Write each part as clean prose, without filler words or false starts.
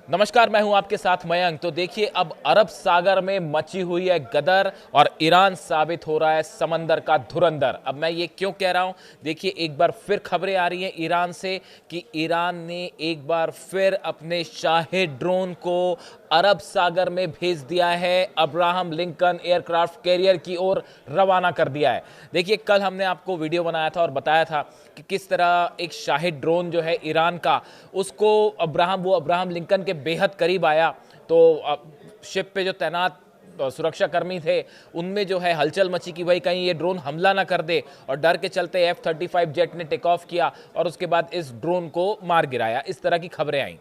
नमस्कार, मैं हूं आपके साथ मयंक। तो देखिए, अब अरब सागर में मची हुई है गदर और ईरान साबित हो रहा है समंदर का धुरंधर। अब मैं ये क्यों कह रहा हूं? देखिए, एक बार फिर खबरें आ रही हैं ईरान से कि ईरान ने एक बार फिर अपने शाही ड्रोन को अरब सागर में भेज दिया है, अब्राहम लिंकन एयरक्राफ्ट कैरियर की ओर रवाना कर दिया है। देखिए, कल हमने आपको वीडियो बनाया था और बताया था कि किस तरह एक शाहिद ड्रोन जो है ईरान का, उसको अब्राहम लिंकन के बेहद करीब आया। तो शिप पे जो तैनात सुरक्षाकर्मी थे, उनमें जो है हलचल मची कि भाई कहीं ये ड्रोन हमला ना कर दे, और डर के चलते F-35 जेट ने टेक ऑफ किया और उसके बाद इस ड्रोन को मार गिराया। इस तरह की खबरें आई।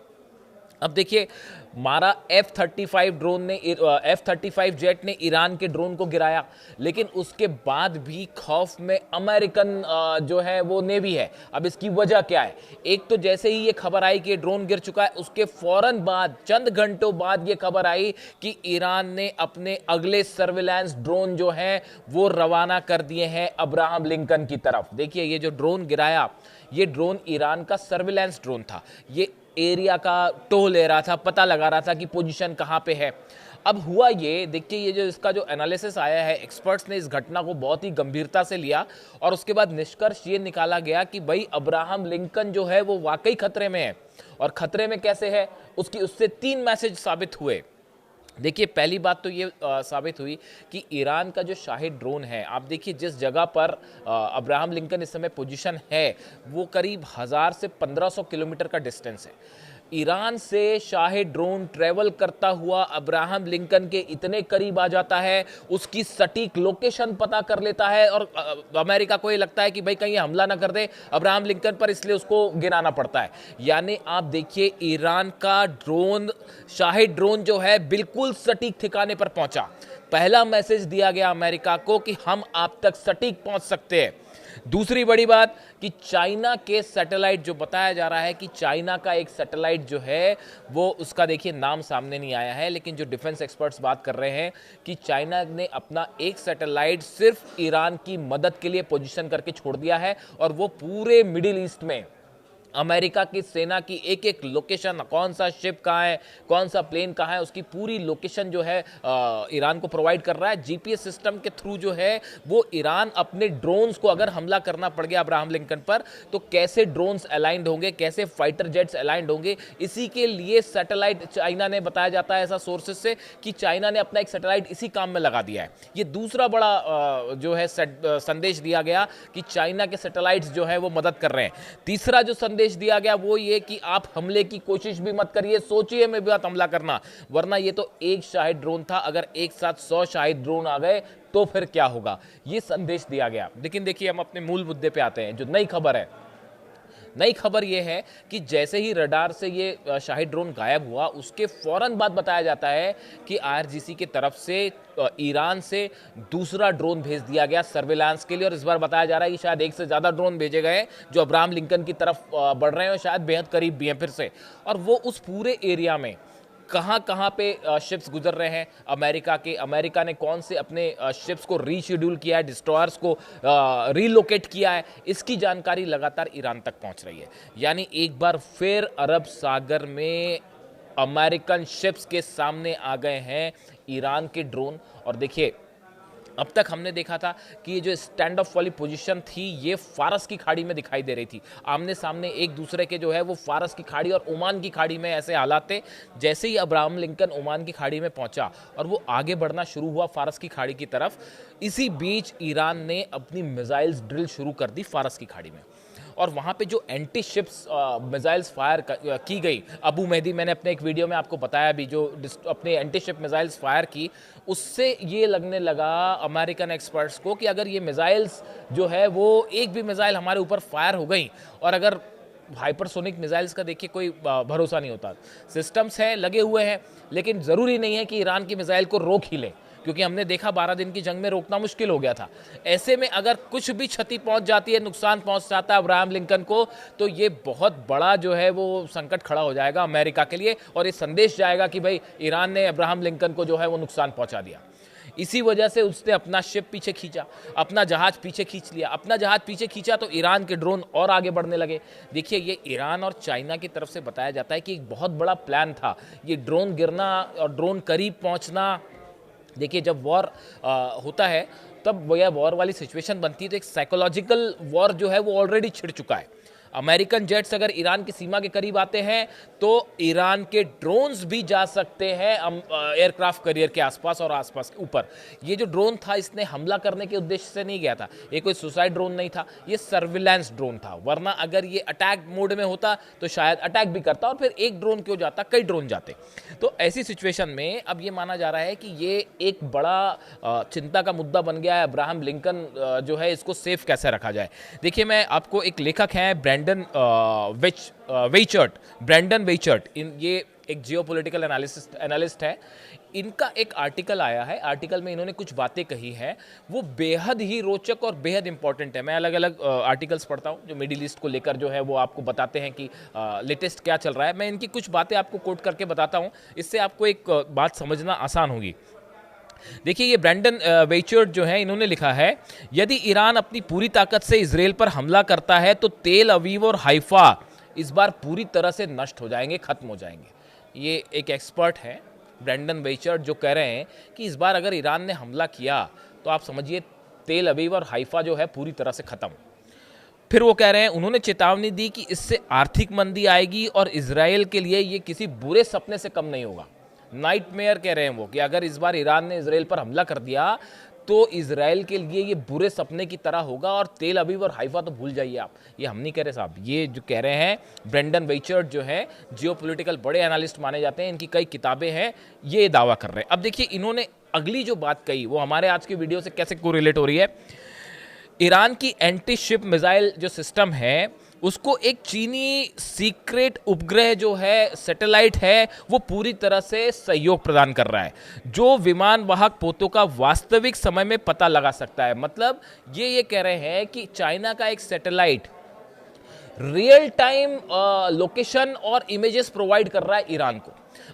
अब देखिए, मारा F-35 जेट ने ईरान के ड्रोन को गिराया, लेकिन उसके बाद भी खौफ में अमेरिकन जो है वो नेवी है। अब इसकी वजह क्या है? एक तो जैसे ही ये खबर आई कि ये ड्रोन गिर चुका है, उसके फौरन बाद चंद घंटों बाद ये खबर आई कि ईरान ने अपने अगले सर्विलांस ड्रोन जो है वो रवाना कर दिए हैं अब्राहम लिंकन की तरफ। देखिए, ये जो ड्रोन गिराया, ये ड्रोन ईरान का सर्विलांस ड्रोन था। ये एरिया का टो ले रहा था, पता लगा रहा था कि पोजीशन कहां पे है। अब हुआ ये, देखिए, ये जो इसका जो एनालिसिस आया है, एक्सपर्ट्स ने इस घटना को बहुत ही गंभीरता से लिया और उसके बाद निष्कर्ष ये निकाला गया कि भाई अब्राहम लिंकन जो है वो वाकई खतरे में है। और खतरे में कैसे है, उससे 3 मैसेज साबित हुए। देखिए, पहली बात तो ये साबित हुई कि ईरान का जो शाहिद ड्रोन है, आप देखिए जिस जगह पर अब्राहम लिंकन इस समय पोजीशन है, वो करीब 1000 से 1500 किलोमीटर का डिस्टेंस है। ईरान से शाहिद ड्रोन ट्रेवल करता हुआ अब्राहम लिंकन के इतने करीब आ जाता है, उसकी सटीक लोकेशन पता कर लेता है, और अमेरिका को ये लगता है कि भाई कहीं हमला ना कर दे अब्राहम लिंकन पर, इसलिए उसको गिराना पड़ता है। यानी आप देखिए, ईरान का ड्रोन, शाहिद ड्रोन जो है, बिल्कुल सटीक ठिकाने पर पहुंचा। पहला मैसेज दिया गया अमेरिका को कि हम आप तक सटीक पहुंच सकते हैं। दूसरी बड़ी बात कि चाइना के सैटेलाइट, जो बताया जा रहा है कि चाइना का एक सैटेलाइट जो है वो, उसका देखिए नाम सामने नहीं आया है, लेकिन जो डिफेंस एक्सपर्ट्स बात कर रहे हैं कि चाइना ने अपना एक सैटेलाइट सिर्फ ईरान की मदद के लिए पोजीशन करके छोड़ दिया है, और वो पूरे मिडिल ईस्ट में अमेरिका की सेना की एक एक लोकेशन, कौन सा शिप कहाँ है, कौन सा प्लेन कहाँ है, उसकी पूरी लोकेशन जो है ईरान को प्रोवाइड कर रहा है। जीपीएस सिस्टम के थ्रू जो है वो ईरान अपने ड्रोन्स को, अगर हमला करना पड़ गया अब्राहम लिंकन पर, तो कैसे ड्रोन्स अलाइंड होंगे, कैसे फाइटर जेट्स अलाइंड होंगे, इसी के लिए सैटेलाइट चाइना ने, बताया जाता है ऐसा सोर्सेज से कि चाइना ने अपना एक सैटेलाइट इसी काम में लगा दिया है। ये दूसरा बड़ा जो है संदेश दिया गया कि चाइना के सैटेलाइट्स जो है वो मदद कर रहे हैं। तीसरा जो संदेश दिया गया वो ये कि आप हमले की कोशिश भी मत करिए, सोचिए में भी मत हमला करना, वरना ये तो एक शाहिद ड्रोन था, अगर एक साथ 100 शाहिद ड्रोन आ गए तो फिर क्या होगा, ये संदेश दिया गया। लेकिन देखिए, हम अपने मूल मुद्दे पे आते हैं। जो नई खबर है, नई खबर यह है कि जैसे ही रडार से ये शाहिद ड्रोन गायब हुआ, उसके फौरन बाद बताया जाता है कि आईआरजीसी की तरफ से ईरान से दूसरा ड्रोन भेज दिया गया सर्विलांस के लिए। और इस बार बताया जा रहा है कि शायद एक से ज़्यादा ड्रोन भेजे गए जो अब्राहम लिंकन की तरफ बढ़ रहे हैं, और शायद बेहद करीब भी हैं फिर से। और वो उस पूरे एरिया में कहाँ कहाँ पे शिप्स गुजर रहे हैं अमेरिका ने कौन से अपने शिप्स को रीशेड्यूल किया है, डिस्ट्रॉयर्स को रीलोकेट किया है, इसकी जानकारी लगातार ईरान तक पहुंच रही है। यानी एक बार फिर अरब सागर में अमेरिकन शिप्स के सामने आ गए हैं ईरान के ड्रोन। और देखिए, अब तक हमने देखा था कि ये जो स्टैंड ऑफ वाली पोजीशन थी, ये फारस की खाड़ी में दिखाई दे रही थी। आमने सामने एक दूसरे के जो है वो फारस की खाड़ी और ओमान की खाड़ी में ऐसे हालात थे। जैसे ही अब्राहम लिंकन ओमान की खाड़ी में पहुंचा और वो आगे बढ़ना शुरू हुआ फारस की खाड़ी की तरफ, इसी बीच ईरान ने अपनी मिसाइल्स ड्रिल शुरू कर दी फारस की खाड़ी में। और वहाँ पे जो एंटी शिप्स मिसाइल्स फायर की गई, अबू मेहदी, मैंने अपने एक वीडियो में आपको बताया भी, जो अपने एंटी शिप मिसाइल्स फायर की, उससे ये लगने लगा अमेरिकन एक्सपर्ट्स को कि अगर ये मिसाइल्स जो है वो, एक भी मिसाइल हमारे ऊपर फायर हो गई, और अगर हाइपरसोनिक मिसाइल्स का देखिए कोई भरोसा नहीं होता, सिस्टम्स हैं लगे हुए हैं, लेकिन ज़रूरी नहीं है कि ईरान की मिसाइल को रोक ही लें, क्योंकि हमने देखा 12 दिन की जंग में रोकना मुश्किल हो गया था। ऐसे में अगर कुछ भी क्षति पहुंच जाती है, नुकसान पहुंच जाता है अब्राहम लिंकन को, तो ये बहुत बड़ा जो है वो संकट खड़ा हो जाएगा अमेरिका के लिए, और ये संदेश जाएगा कि भाई ईरान ने अब्राहम लिंकन को जो है वो नुकसान पहुंचा दिया। इसी वजह से उसने अपना शिप पीछे खींचा, अपना जहाज पीछे खींच लिया। अपना जहाज पीछे खींचा तो ईरान के ड्रोन और आगे बढ़ने लगे। देखिए, ये ईरान और चाइना की तरफ से बताया जाता है कि एक बहुत बड़ा प्लान था ये ड्रोन गिरना और ड्रोन करीब पहुंचना। देखिए, जब वॉर होता है तब वह वॉर वाली सिचुएशन बनती है तो एक साइकोलॉजिकल वॉर जो है वो ऑलरेडी छिड़ चुका है। अमेरिकन जेट्स अगर ईरान की सीमा के करीब आते हैं तो ईरान के ड्रोन्स भी जा सकते हैं एयरक्राफ्ट कैरियर के आसपास और आसपास के ऊपर। ये जो ड्रोन था इसने हमला करने के उद्देश्य से नहीं गया था, ये कोई सुसाइड ड्रोन नहीं था, ये सर्विलांस ड्रोन था। वरना अगर ये अटैक मोड में होता तो शायद अटैक भी करता और फिर एक ड्रोन क्यों जाता, कई ड्रोन जाते। तो ऐसी सिचुएशन में अब ये माना जा रहा है कि ये एक बड़ा चिंता का मुद्दा बन गया है। अब्राहम लिंकन जो है इसको सेफ कैसे रखा जाए। देखिए, मैं आपको एक लेखक हैं ब्रैंडन वेचर्ट, ये एक जियोपॉलिटिकल एनालिस्ट है। इनका एक आर्टिकल आया है, आर्टिकल में इन्होंने कुछ बातें कही हैं वो बेहद ही रोचक और बेहद इंपॉर्टेंट है। मैं अलग अलग आर्टिकल्स पढ़ता हूँ जो मिडिल ईस्ट को लेकर जो है वो आपको बताते हैं कि लेटेस्ट क्या चल रहा है। मैं इनकी कुछ बातें आपको कोट करके बताता हूँ, इससे आपको एक बात समझना आसान होगी। देखिए, ये ब्रैंडन वेचर्ट जो है इन्होंने लिखा है, यदि ईरान अपनी पूरी ताकत से इजराइल पर हमला करता है तो तेल अवीव और हाइफा इस बार पूरी तरह से नष्ट हो जाएंगे, खत्म हो जाएंगे। ये एक एक्सपर्ट है ब्रैंडन वेचर्ट जो कह रहे हैं कि इस बार अगर ईरान ने हमला किया तो आप समझिए तेल अवीव और हाइफा जो है पूरी तरह से खत्म। फिर वो कह रहे हैं, उन्होंने चेतावनी दी कि इससे आर्थिक मंदी आएगी और इजराइल के लिए ये किसी बुरे सपने से कम नहीं होगा। नाइटमेयर कह रहे हैं वो कि अगर इस बार ईरान ने इजराइल पर हमला कर दिया तो इजराइल के लिए ये बुरे सपने की तरह होगा और तेल अवीव और हाइफा तो भूल जाइए आप। ये हम नहीं कह रहे साहब, ये जो कह रहे हैं ब्रेंडन वेचर्ट जो है जियोपॉलिटिकल बड़े एनालिस्ट माने जाते हैं, इनकी कई किताबें हैं, ये दावा कर रहे हैं। अब देखिए, इन्होंने अगली जो बात कही वो हमारे आज की वीडियो से कैसे कोरिलेट हो रही है। ईरान की एंटी शिप मिसाइल जो सिस्टम है उसको एक चीनी सीक्रेट उपग्रह जो है सैटेलाइट है वो पूरी तरह से सहयोग प्रदान कर रहा है जो विमान वाहक पोतों का वास्तविक समय में पता लगा सकता है। मतलब ये कह रहे हैं कि चाइना का एक सैटेलाइट रियल टाइम लोकेशन और इमेजेस प्रोवाइड कर रहा है ईरान को।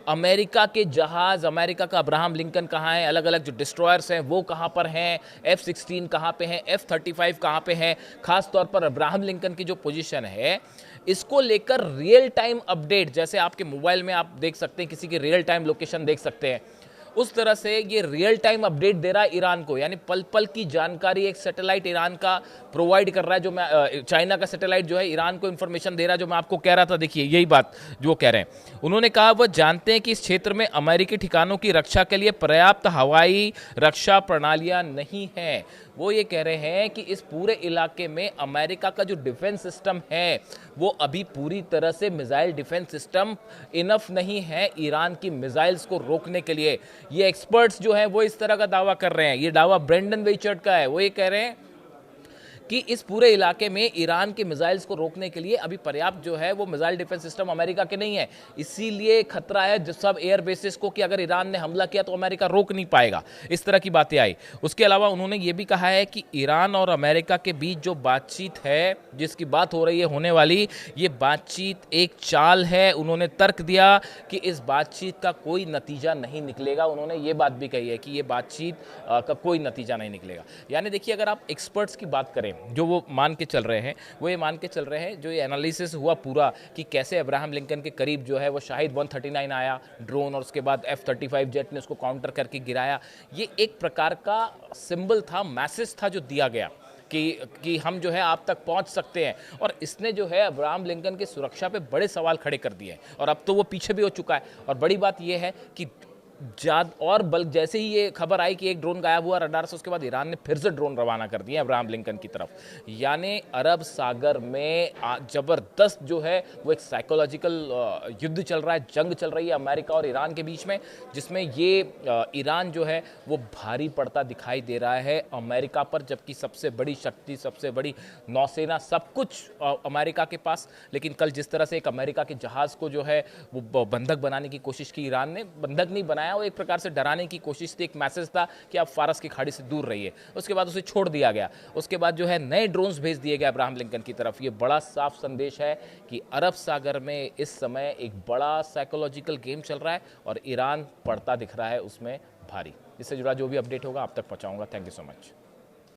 अमेरिका के जहाज, अमेरिका का अब्राहम लिंकन कहाँ है, अलग अलग जो डिस्ट्रॉयर्स हैं वो कहाँ पर हैं, F-16 कहाँ पे हैं, F-35 कहाँ पे हैं, खास तौर पर अब्राहम लिंकन की जो पोजीशन है इसको लेकर रियल टाइम अपडेट, जैसे आपके मोबाइल में आप देख सकते हैं किसी की रियल टाइम लोकेशन देख सकते हैं, उस तरह से ये रियल टाइम अपडेट दे रहा है ईरान को। यानी पल पल की जानकारी एक सैटेलाइट ईरान का प्रोवाइड कर रहा है, जो मैं चाइना का सैटेलाइट जो है ईरान को इंफॉर्मेशन दे रहा है, जो मैं आपको कह रहा था। देखिए, यही बात जो कह रहे हैं, उन्होंने कहा वह जानते हैं कि इस क्षेत्र में अमेरिकी ठिकानों की रक्षा के लिए पर्याप्त हवाई रक्षा प्रणालियां नहीं हैं। वो ये कह रहे हैं कि इस पूरे इलाके में अमेरिका का जो डिफेंस सिस्टम है वो अभी पूरी तरह से मिसाइल डिफेंस सिस्टम इनफ नहीं है ईरान की मिसाइल्स को रोकने के लिए। ये एक्सपर्ट्स जो हैं वो इस तरह का दावा कर रहे हैं। ये दावा ब्रेंडन वेचर्ट का है। वो ये कह रहे हैं कि इस पूरे इलाके में ईरान के मिसाइल्स को रोकने के लिए अभी पर्याप्त जो है वो मिसाइल डिफेंस सिस्टम अमेरिका के नहीं है। इसीलिए खतरा है जो सब एयर बेसिस को कि अगर ईरान ने हमला किया तो अमेरिका रोक नहीं पाएगा। इस तरह की बातें आई। उसके अलावा उन्होंने ये भी कहा है कि ईरान और अमेरिका के बीच जो बातचीत है, जिसकी बात हो रही है होने वाली, ये बातचीत एक चाल है। उन्होंने तर्क दिया कि इस बातचीत का कोई नतीजा नहीं निकलेगा। उन्होंने ये बात भी कही है कि ये बातचीत का कोई नतीजा नहीं निकलेगा। यानी देखिए, अगर आप एक्सपर्ट्स की बात करें जो वो मान के चल रहे हैं, वो ये मान के चल रहे हैं, जो ये एनालिसिस हुआ पूरा कि कैसे अब्राहम लिंकन के करीब जो है वो शाहिद 139 आया ड्रोन और उसके बाद F-35 जेट ने उसको काउंटर करके गिराया। ये एक प्रकार का सिंबल था, मैसेज था जो दिया गया कि हम जो है आप तक पहुंच सकते हैं। और इसने जो है अब्राहम लिंकन की सुरक्षा पे बड़े सवाल खड़े कर दिए हैं और अब तो वो पीछे भी हो चुका है। और बड़ी बात ये है कि और बल्कि जैसे ही ये खबर आई कि एक ड्रोन गायब हुआ रडार से, उसके बाद ईरान ने फिर से ड्रोन रवाना कर दिए अब्राहम लिंकन की तरफ। यानी अरब सागर में जबरदस्त जो है वो एक साइकोलॉजिकल युद्ध चल रहा है, जंग चल रही है अमेरिका और ईरान के बीच में, जिसमें ये ईरान जो है वो भारी पड़ता दिखाई दे रहा है अमेरिका पर, जबकि सबसे बड़ी शक्ति, सबसे बड़ी नौसेना, सब कुछ अमेरिका के पास। लेकिन कल जिस तरह से एक अमेरिका के जहाज को जो है वो बंधक बनाने की कोशिश की ईरान ने, बंधक नहीं बनाया, वो एक प्रकार से डराने की कोशिश थी, एक मैसेज था कि आप फारस की खाड़ी से दूर रहिए। उसके बाद उसे छोड़ दिया गया। उसके बाद जो है नए ड्रोन्स भेज दिए गए अब्राहम लिंकन की तरफ। ये बड़ा साफ संदेश है कि अरब सागर में इस समय एक बड़ा साइकोलॉजिकल गेम चल रहा है और ईरान पड़ता दिख रहा है उसमें भारी। इससे जुड़ा जो भी अपडेट होगा आप तक पहुँचाऊँगा। Thank you so much.